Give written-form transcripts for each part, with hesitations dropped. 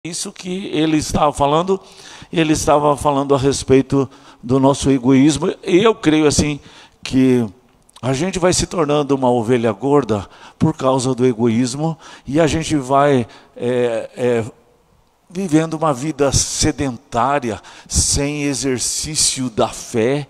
Isso que ele estava falando a respeito do nosso egoísmo. E eu creio assim que a gente vai se tornando uma ovelha gorda por causa do egoísmo, e a gente vai vivendo uma vida sedentária, sem exercício da fé,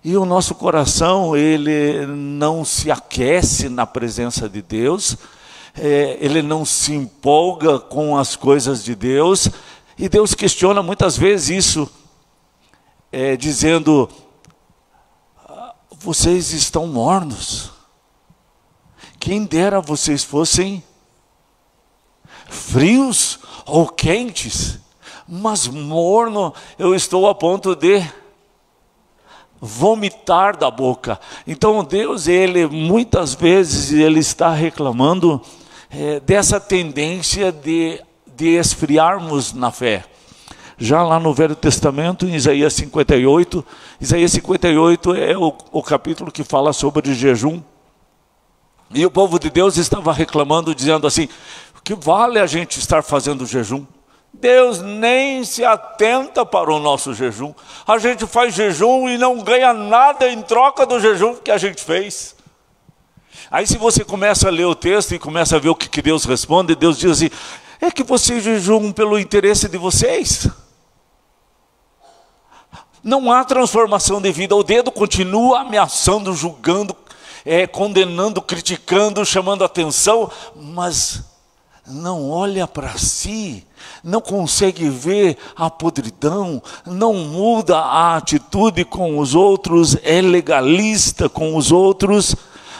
e o nosso coração ele não se aquece na presença de Deus, ele não se empolga com as coisas de Deus, e Deus questiona muitas vezes isso, dizendo: vocês estão mornos, quem dera vocês fossem frios ou quentes, mas morno eu estou a ponto de vomitar da boca. Então Deus, ele muitas vezes ele está reclamando dessa tendência de esfriarmos na fé. Já lá no Velho Testamento, em Isaías 58, Isaías 58 é o capítulo que fala sobre jejum. E o povo de Deus estava reclamando, dizendo assim: o que vale a gente estar fazendo jejum? Deus nem se atenta para o nosso jejum. A gente faz jejum e não ganha nada em troca do jejum que a gente fez. Aí se você começa a ler o texto e começa a ver o que Deus responde, Deus diz assim: é que vocês jejuam pelo interesse de vocês. Não há transformação de vida. O dedo continua ameaçando, julgando, condenando, criticando, chamando atenção, mas não olha para si, não consegue ver a podridão, não muda a atitude com os outros, é legalista com os outros,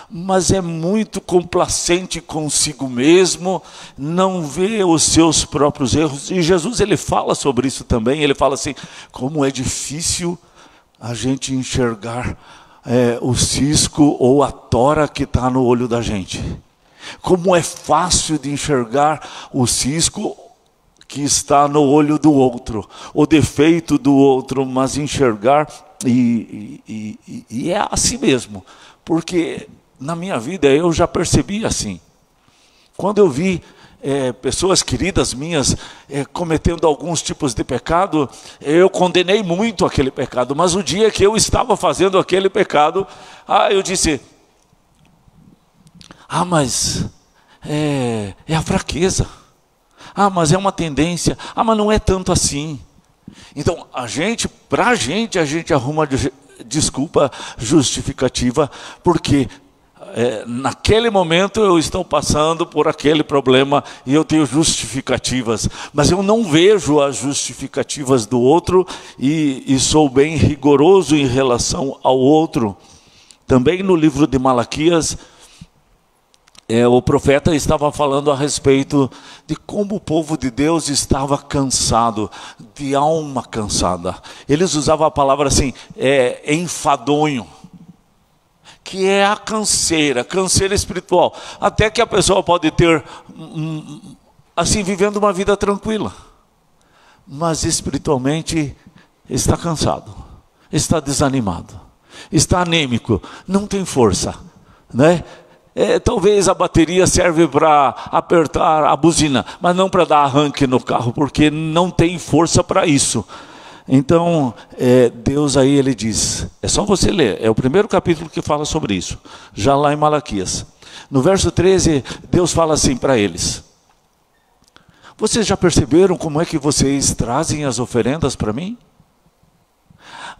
mas é muito complacente consigo mesmo, não vê os seus próprios erros. E Jesus ele fala sobre isso também. Ele fala assim: como é difícil a gente enxergar o cisco ou a tora que está no olho da gente. Como é fácil de enxergar o cisco que está no olho do outro, o defeito do outro, mas enxergar, e é assim mesmo, porque na minha vida eu já percebi assim. Quando eu vi pessoas queridas minhas cometendo alguns tipos de pecado, eu condenei muito aquele pecado, mas o dia que eu estava fazendo aquele pecado, eu disse: mas é a fraqueza, mas é uma tendência, mas não é tanto assim. Então a gente arruma desculpa justificativa, porque naquele momento eu estou passando por aquele problema e eu tenho justificativas, mas eu não vejo as justificativas do outro, e sou bem rigoroso em relação ao outro. Também no livro de Malaquias, o profeta estava falando a respeito de como o povo de Deus estava cansado, de alma cansada. Eles usavam a palavra assim, enfadonho, que é a canseira espiritual. Até que a pessoa pode ter, assim, vivendo uma vida tranquila, mas espiritualmente está cansado, está desanimado, está anêmico, não tem força, né? Talvez a bateria serve para apertar a buzina, mas não para dar arranque no carro, porque não tem força para isso. Então, Deus aí ele diz, é só você ler, é o primeiro capítulo que fala sobre isso, já lá em Malaquias. No verso 13, Deus fala assim para eles: vocês já perceberam como é que vocês trazem as oferendas para mim?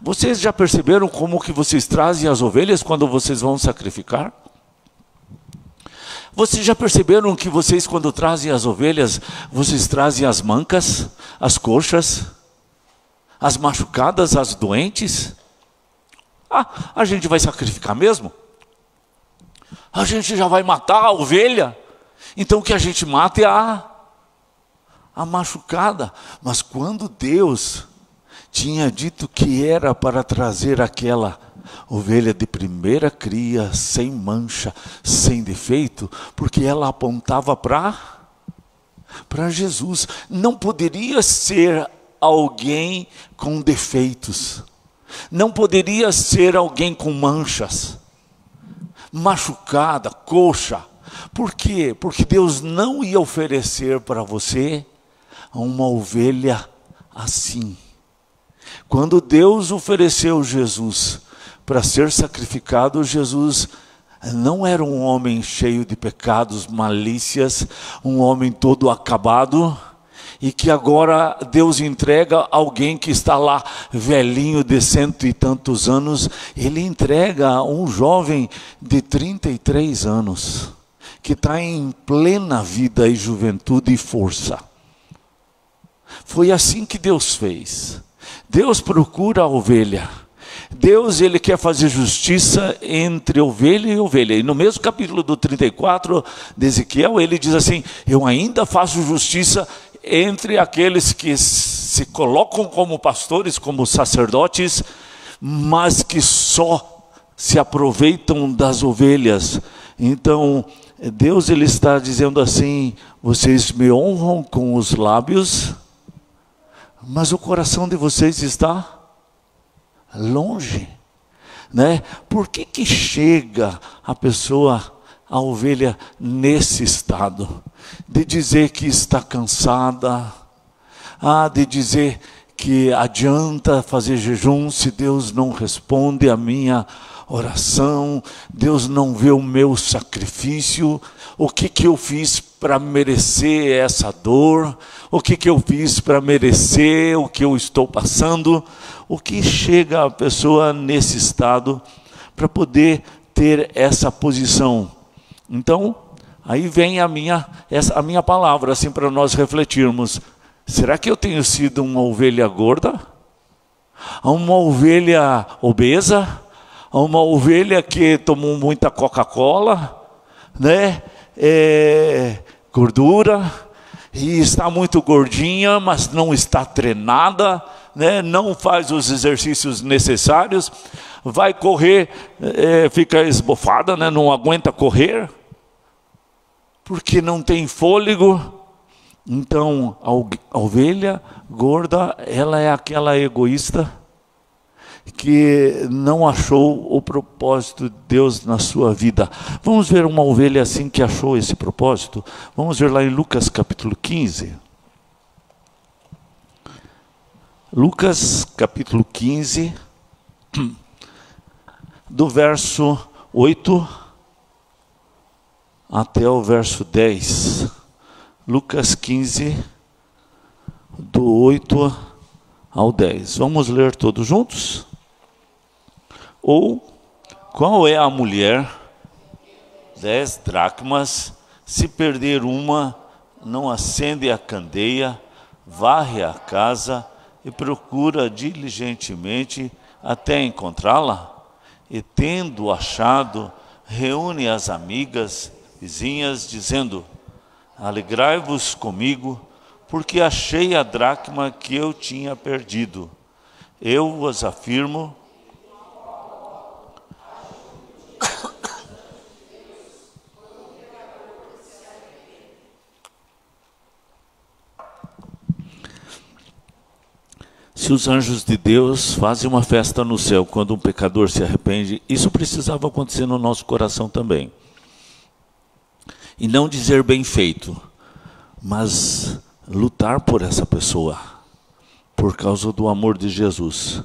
Vocês já perceberam como que vocês trazem as ovelhas quando vocês vão sacrificar? Vocês já perceberam que vocês, quando trazem as ovelhas, vocês trazem as mancas, as coxas, as machucadas, as doentes? A gente vai sacrificar mesmo? A gente já vai matar a ovelha? Então que a gente mate a machucada. Mas quando Deus tinha dito que era para trazer aquela ovelha de primeira cria, sem mancha, sem defeito, porque ela apontava para Jesus, não poderia ser alguém com defeitos, não poderia ser alguém com manchas, machucada, coxa. Por quê? Porque Deus não ia oferecer para você uma ovelha assim. Quando Deus ofereceu Jesus para ser sacrificado, Jesus não era um homem cheio de pecados, malícias, um homem todo acabado, e que agora Deus entrega alguém que está lá velhinho de 100 e tantos anos. Ele entrega um jovem de 33 anos, que está em plena vida e juventude e força. Foi assim que Deus fez. Deus procura a ovelha. Deus, ele quer fazer justiça entre ovelha e ovelha. E no mesmo capítulo do 34 de Ezequiel, ele diz assim: eu ainda faço justiça entre aqueles que se colocam como pastores, como sacerdotes, mas que só se aproveitam das ovelhas. Então, Deus, ele está dizendo assim: vocês me honram com os lábios, mas o coração de vocês está longe, né? Por que chega a pessoa, a ovelha, nesse estado? De dizer que está cansada, de dizer que adianta fazer jejum se Deus não responde a minha oração, Deus não vê o meu sacrifício. O que eu fiz para merecer essa dor? O que eu fiz para merecer o que eu estou passando? O que chega a pessoa nesse estado para poder ter essa posição? Então, aí vem a minha palavra, assim, para nós refletirmos. Será que eu tenho sido uma ovelha gorda? Uma ovelha obesa? Uma ovelha que tomou muita Coca-Cola, né? Gordura, e está muito gordinha, mas não está treinada, né? Não faz os exercícios necessários, vai correr, fica esbofada, né? Não aguenta correr, porque não tem fôlego. Então, a ovelha gorda, ela é aquela egoísta que não achou o propósito de Deus na sua vida. Vamos ver uma ovelha assim que achou esse propósito? Vamos ver lá em Lucas capítulo 15. Lucas capítulo 15, do verso 8 até o verso 10. Lucas 15, do 8 ao 10. Vamos ler todos juntos? Ou, qual é a mulher, 10 dracmas, se perder uma, não acende a candeia, varre a casa e procura diligentemente até encontrá-la? E tendo achado, reúne as amigas, vizinhas, dizendo: alegrai-vos comigo, porque achei a dracma que eu tinha perdido. Eu vos afirmo, se os anjos de Deus fazem uma festa no céu quando um pecador se arrepende, isso precisava acontecer no nosso coração também. E não dizer bem feito, mas lutar por essa pessoa, por causa do amor de Jesus.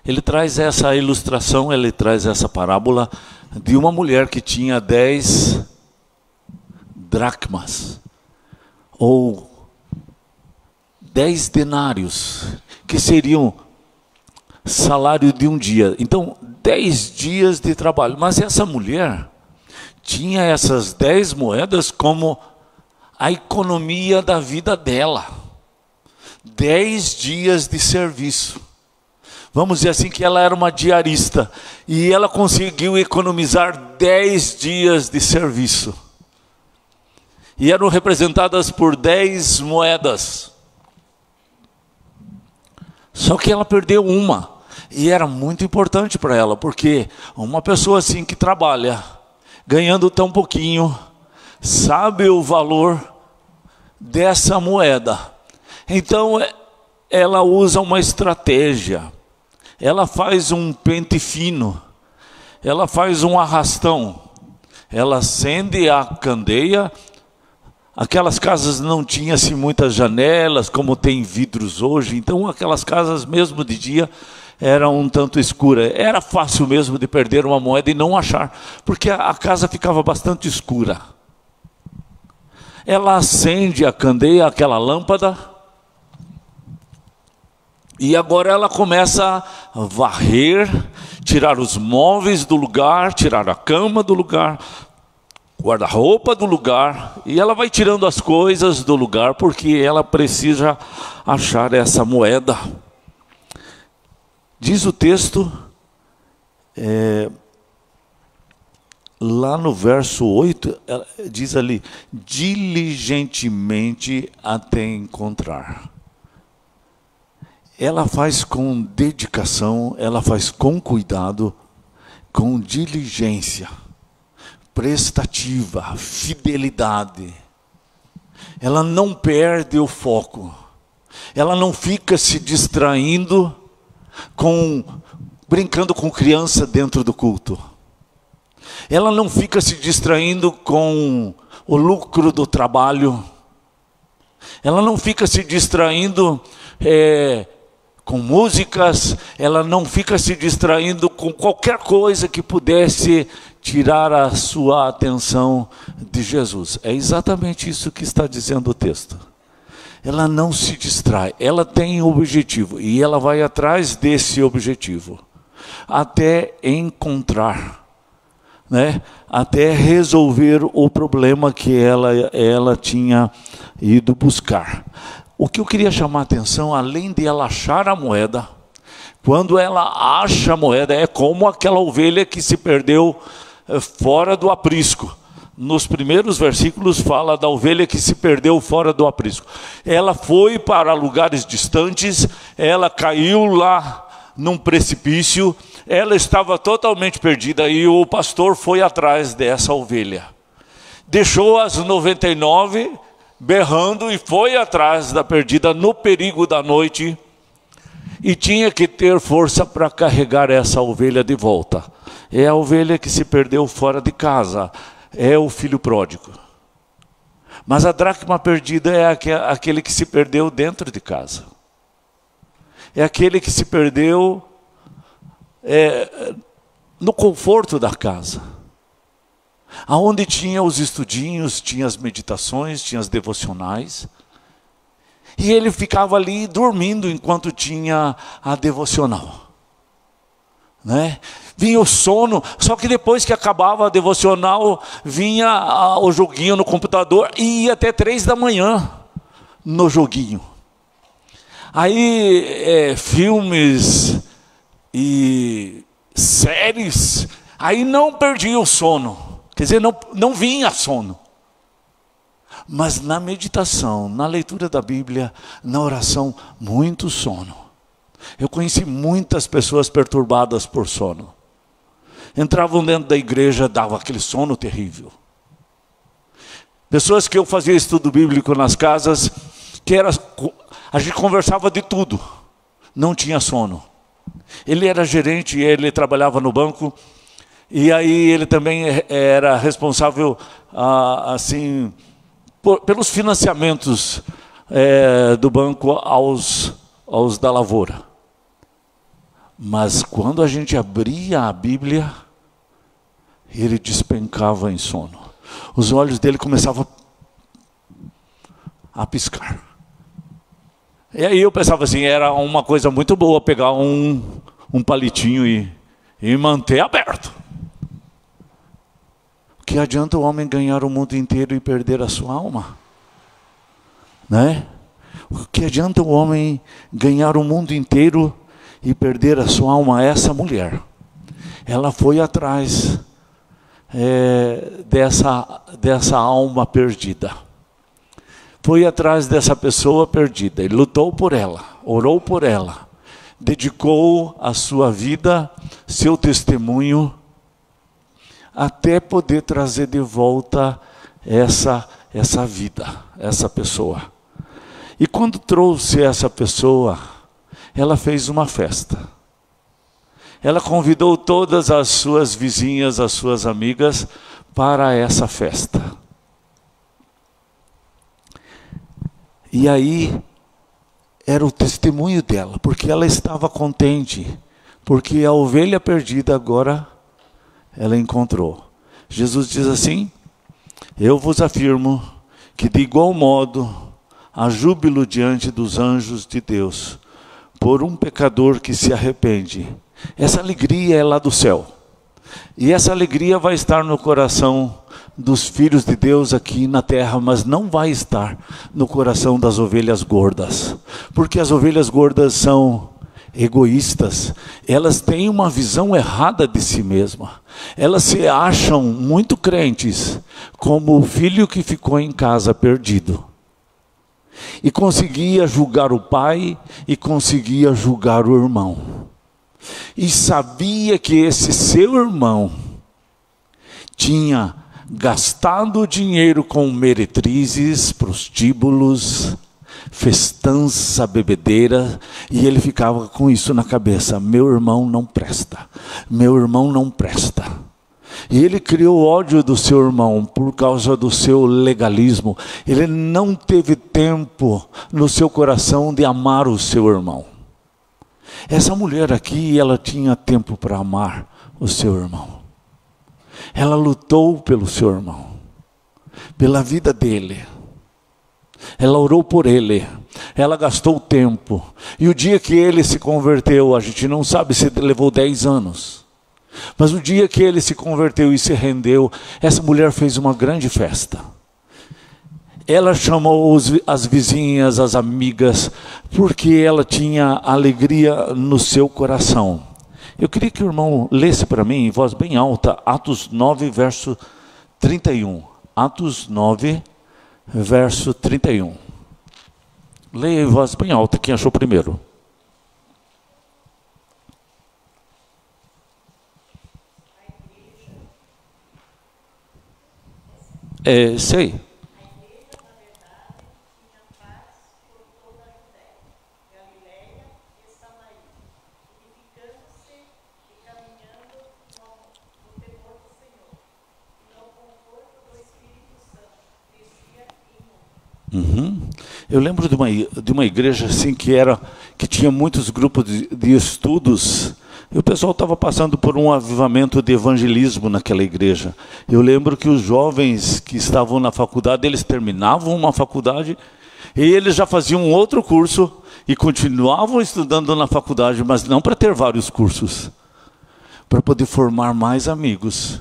Ele traz essa ilustração, ele traz essa parábola de uma mulher que tinha 10 dracmas, ou 10 denários, que seriam salário de um dia. Então, 10 dias de trabalho. Mas essa mulher tinha essas 10 moedas como a economia da vida dela. 10 dias de serviço. Vamos dizer assim que ela era uma diarista. E ela conseguiu economizar 10 dias de serviço. E eram representadas por 10 moedas. Só que ela perdeu uma. E era muito importante para ela. Porque uma pessoa assim que trabalha, ganhando tão pouquinho, sabe o valor dessa moeda. Então ela usa uma estratégia. Ela faz um pente fino. Ela faz um arrastão. Ela acende a candeia, Aquelas casas não tinham assim, muitas janelas, como tem vidros hoje. Então, aquelas casas, mesmo de dia, eram um tanto escuras. Era fácil mesmo de perder uma moeda e não achar, porque a casa ficava bastante escura. Ela acende a candeia, aquela lâmpada, e agora ela começa a varrer, tirar os móveis do lugar, tirar a cama do lugar, guarda-roupa do lugar, e ela vai tirando as coisas do lugar, porque ela precisa achar essa moeda. Diz o texto, lá no verso 8, diz ali, diligentemente até encontrar. Ela faz com dedicação, ela faz com cuidado, com diligência, prestativa, fidelidade. Ela não perde o foco. Ela não fica se distraindo brincando com criança dentro do culto. Ela não fica se distraindo com o lucro do trabalho. Ela não fica se distraindo com músicas. Ela não fica se distraindo com qualquer coisa que pudesse tirar a sua atenção de Jesus. É exatamente isso que está dizendo o texto. Ela não se distrai, ela tem um objetivo e ela vai atrás desse objetivo até encontrar, né? Até resolver o problema que ela tinha ido buscar. O que eu queria chamar a atenção, além de ela achar a moeda, quando ela acha a moeda, é como aquela ovelha que se perdeu fora do aprisco. Nos primeiros versículos fala da ovelha que se perdeu fora do aprisco. Ela foi para lugares distantes, ela caiu lá num precipício, ela estava totalmente perdida e o pastor foi atrás dessa ovelha. Deixou as 99 berrando e foi atrás da perdida no perigo da noite e tinha que ter força para carregar essa ovelha de volta. É a ovelha que se perdeu fora de casa. É o filho pródigo. Mas a dracma perdida é aquele que se perdeu dentro de casa. É aquele que se perdeu no conforto da casa. Aonde tinha os estudinhos, tinha as meditações, tinha as devocionais. E ele ficava ali dormindo enquanto tinha a devocional. Né? Vinha o sono, só que depois que acabava a devocional, vinha o joguinho no computador e ia até 3 da manhã no joguinho. Aí filmes e séries, aí não perdia o sono, quer dizer, não vinha sono. Mas na meditação, na leitura da Bíblia, na oração, muito sono. Eu conheci muitas pessoas perturbadas por sono. Entravam dentro da igreja, dava aquele sono terrível. Pessoas que eu fazia estudo bíblico nas casas, a gente conversava de tudo, não tinha sono. Ele era gerente, ele trabalhava no banco, e aí ele também era responsável, assim, pelos financiamentos do banco aos da lavoura. Mas quando a gente abria a Bíblia, ele despencava em sono. Os olhos dele começavam a piscar. E aí eu pensava assim, era uma coisa muito boa pegar um palitinho e manter aberto. O que adianta o homem ganhar o mundo inteiro e perder a sua alma? Né? O que adianta o homem ganhar o mundo inteiro e perder a sua alma? Essa mulher, ela foi atrás dessa alma perdida. Foi atrás dessa pessoa perdida. Ele lutou por ela, orou por ela, dedicou a sua vida, seu testemunho, até poder trazer de volta essa vida, essa pessoa. E quando trouxe essa pessoa, ela fez uma festa. Ela convidou todas as suas vizinhas, as suas amigas, para essa festa. E aí era o testemunho dela, porque ela estava contente, porque a ovelha perdida agora ela encontrou. Jesus diz assim: eu vos afirmo que de igual modo há júbilo diante dos anjos de Deus por um pecador que se arrepende. Essa alegria é lá do céu. E essa alegria vai estar no coração dos filhos de Deus aqui na terra, mas não vai estar no coração das ovelhas gordas. Porque as ovelhas gordas são egoístas, elas têm uma visão errada de si mesma. Elas se acham muito crentes, como o filho que ficou em casa perdido. E conseguia julgar o pai e conseguia julgar o irmão. E sabia que esse seu irmão tinha gastado dinheiro com meretrizes, prostíbulos, festança, bebedeira, e ele ficava com isso na cabeça: meu irmão não presta, meu irmão não presta. E ele criou ódio do seu irmão por causa do seu legalismo. Ele não teve tempo no seu coração de amar o seu irmão. Essa mulher aqui, ela tinha tempo para amar o seu irmão. Ela lutou pelo seu irmão, pela vida dele. Ela orou por ele, ela gastou tempo. E o dia que ele se converteu, a gente não sabe se levou 10 anos. Mas o dia que ele se converteu e se rendeu, essa mulher fez uma grande festa. Ela chamou as vizinhas, as amigas, porque ela tinha alegria no seu coração. Eu queria que o irmão lesse para mim, em voz bem alta, Atos 9, verso 31. Atos 9, verso 31. Leia em voz bem alta, quem achou primeiro. Sei. Eu lembro de uma igreja assim que tinha muitos grupos de estudos, e o pessoal estava passando por um avivamento de evangelismo naquela igreja. Eu lembro que os jovens que estavam na faculdade, eles terminavam uma faculdade e eles já faziam outro curso e continuavam estudando na faculdade, mas não para ter vários cursos, para poder formar mais amigos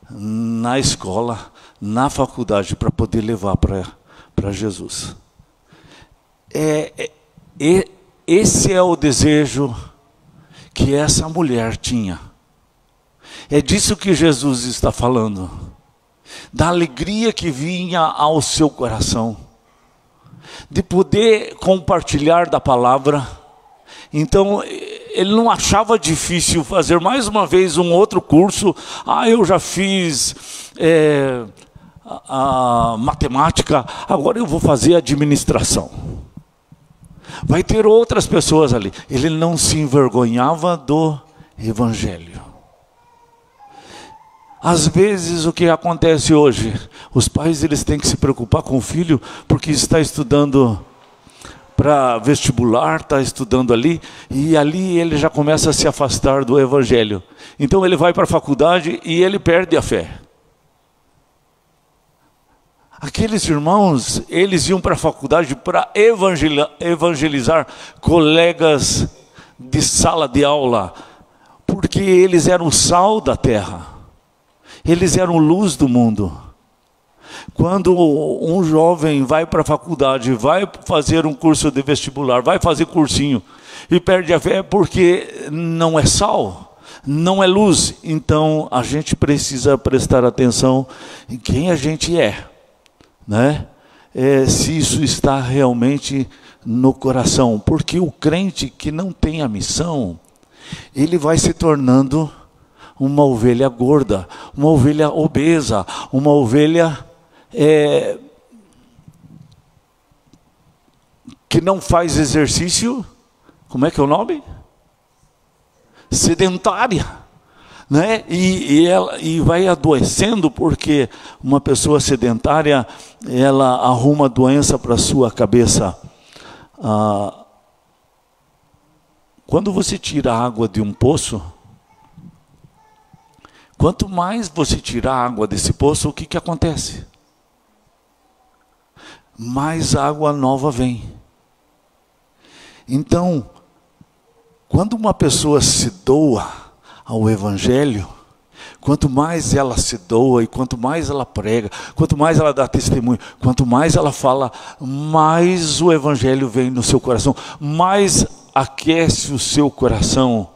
na escola, na faculdade, para poder levar para Jesus. Esse é o desejo que essa mulher tinha. É disso que Jesus está falando, da alegria que vinha ao seu coração, de poder compartilhar da palavra. Então ele não achava difícil fazer mais uma vez um outro curso. Eu já fiz a matemática, agora eu vou fazer administração. Vai ter outras pessoas ali. Ele não se envergonhava do evangelho. Às vezes o que acontece hoje, os pais eles têm que se preocupar com o filho, porque está estudando para vestibular, está estudando ali, e ali ele já começa a se afastar do evangelho. Então ele vai para a faculdade e ele perde a fé. Aqueles irmãos, eles iam para a faculdade para evangelizar colegas de sala de aula, porque eles eram o sal da terra, eles eram luz do mundo. Quando um jovem vai para a faculdade, vai fazer um curso de vestibular, vai fazer cursinho e perde a fé porque não é sal, não é luz, então a gente precisa prestar atenção em quem a gente é. Né? Se isso está realmente no coração, porque o crente que não tem a missão, ele vai se tornando uma ovelha gorda, uma ovelha obesa, uma ovelha que não faz exercício. Como é que é o nome? Sedentária. né? E vai adoecendo, porque uma pessoa sedentária, ela arruma doença para a sua cabeça. Quando você tira a água de um poço, quanto mais você tirar a água desse poço, o que acontece? Mais água nova vem. Então, quando uma pessoa se doa ao Evangelho, quanto mais ela se doa e quanto mais ela prega, quanto mais ela dá testemunho, quanto mais ela fala, mais o Evangelho vem no seu coração, mais aquece o seu coração.